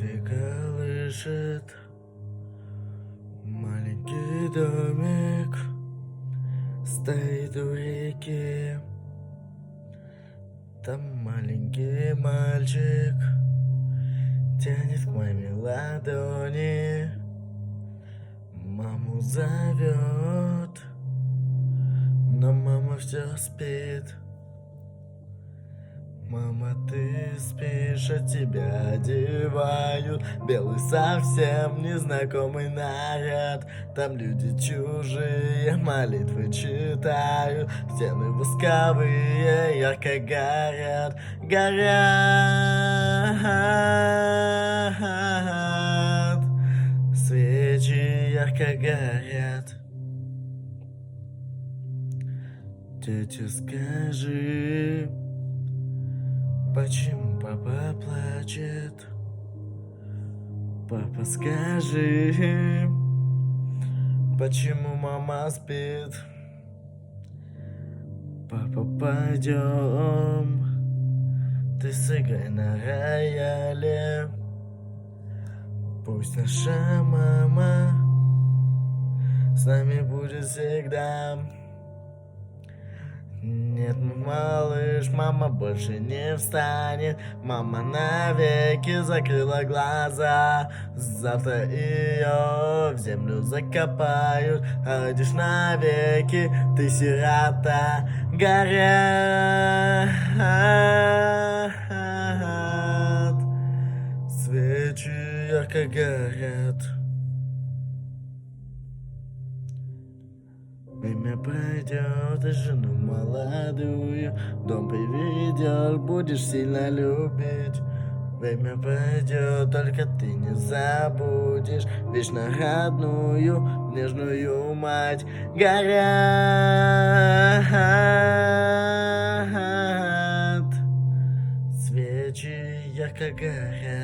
Ветер колышет маленький домик, стоит у реки. Там маленький мальчик тянет к маме ладони, маму зовет, но мама все спит. Мама, ты спишь, а тебя одевают белый совсем незнакомый наряд. Там люди чужие молитвы читают, стены восковые ярко горят, горят. Свечи ярко горят. Тетя, скажи, почему папа плачет? Папа, скажи, почему мама спит? Папа, пойдем, ты сыграй на рояле. Пусть наша мама с нами будет всегда. Нет, малыш, мама больше не встанет. Мама навеки закрыла глаза. Завтра ее в землю закопают, а родишь навеки ты сирота. Горят свечи ярко горят. Время пройдет, и жену молодую в дом приведешь, будешь сильно любить. Время пройдет, только ты не забудешь вечно родную, нежную мать. Горят свечи ярко горят.